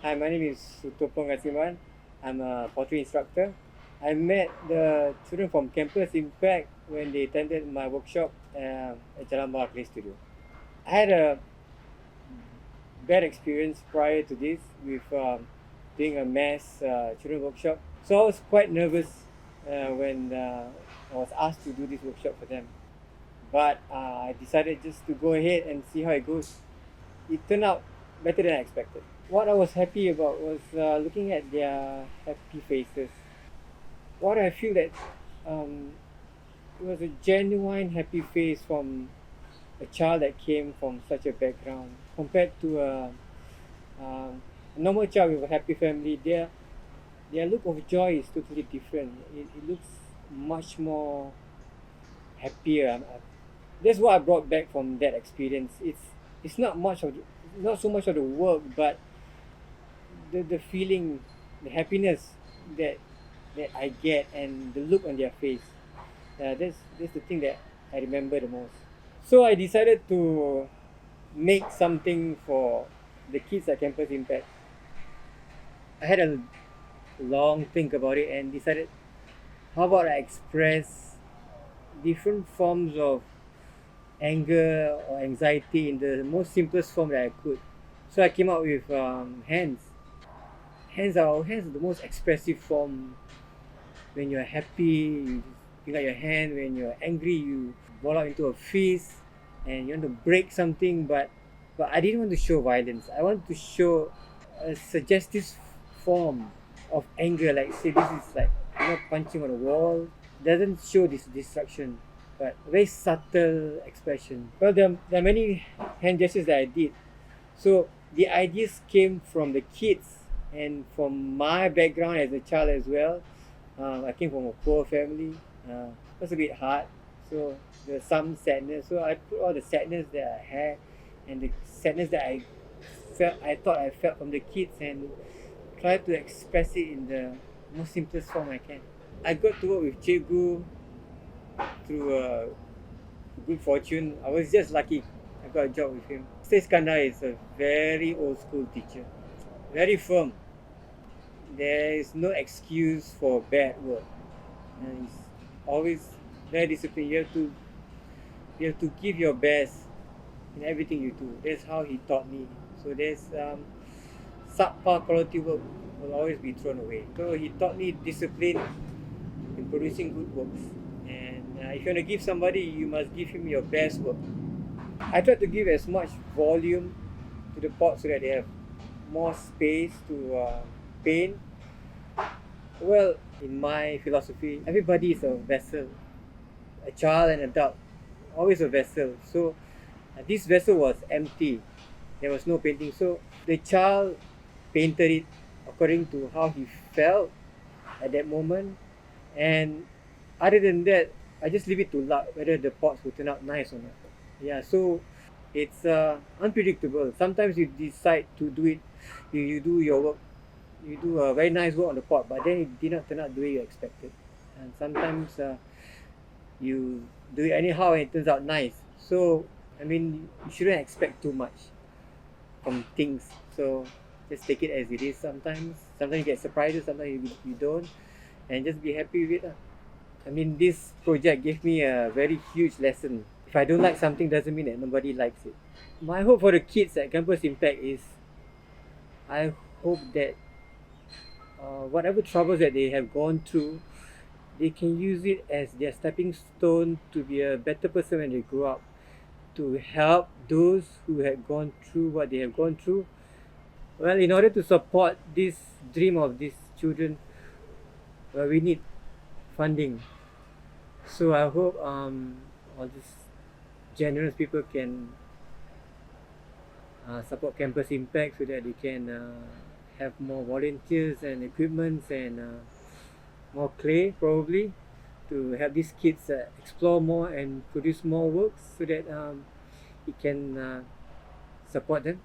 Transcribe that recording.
Hi, my name is Sutopo Ngasiman. I'm a pottery instructor. I met the children from Campus Impact when they attended my workshop at Jalan Bahar Clay Studio. I had a bad experience prior to this with doing a mass children workshop. So I was quite nervous when I was asked to do this workshop for them. But I decided just to go ahead and see how it goes. It turned out better than I expected. What I was happy about was looking at their happy faces. What I feel that um, it was a genuine happy face from a child that came from such a background compared to um, a normal child with a happy family. Their look of joy is totally different. It looks much more happier. That's what I brought back from that experience. It's not much of not so much of the work, but the feeling, the happiness that that I get and the look on their face. That's the thing that I remember the most. So I decided to make something for the kids at Campus Impact. I had a long think about it and decided how about I express different forms of anger or anxiety in the most simplest form that I could. So I came up with hands. Hands are the most expressive form. When you're happy, you pick out your hand. When you're angry, you ball out into a fist and you want to break something. But I didn't want to show violence. I want to show a suggestive form of anger. Like say this is like punching on a wall. Doesn't show this destruction, but very subtle expression. Well, there are many hand gestures that I did. So the ideas came from the kids and from my background as a child as well. I came from a poor family. It was a bit hard. So there's some sadness. So I put all the sadness that I had and the sadness that I thought I felt from the kids and tried to express it in the most simplest form I can. I got to work with Cikgu through good fortune. I was just lucky. I got a job with him. Mr Iskandar is a very old school teacher, very firm. There is no excuse for bad work. And he's always very disciplined. You have to give your best in everything you do. That's how he taught me. So there's subpar quality work will always be thrown away. So he taught me discipline in producing good works. And if you want to give somebody, you must give him your best work. I try to give as much volume to the pot so that they have more space to paint. Well, in my philosophy, everybody is a vessel, a child and adult, always a vessel. So this vessel was empty. There was no painting. So the child painted it according to how he felt at that moment. And other than that, I just leave it to luck whether the pots will turn out nice or not. Yeah, so it's unpredictable. Sometimes you decide to do it, you do your work, you do a very nice work on the pot, but then it did not turn out the way you expected. And sometimes you do it anyhow and it turns out nice. So, I mean, you shouldn't expect too much from things. So, just take it as it is sometimes you get surprises, sometimes you don't, and just be happy with it. I mean, this project gave me a very huge lesson. If I don't like something, doesn't mean that nobody likes it. My hope for the kids at Campus Impact is I hope that whatever troubles that they have gone through, they can use it as their stepping stone to be a better person when they grow up, to help those who have gone through what they have gone through. Well, in order to support this dream of these children, well, we need funding. So I hope all these generous people can support Campus Impact so that they can have more volunteers and equipments and more clay probably to help these kids explore more and produce more works so that it can support them.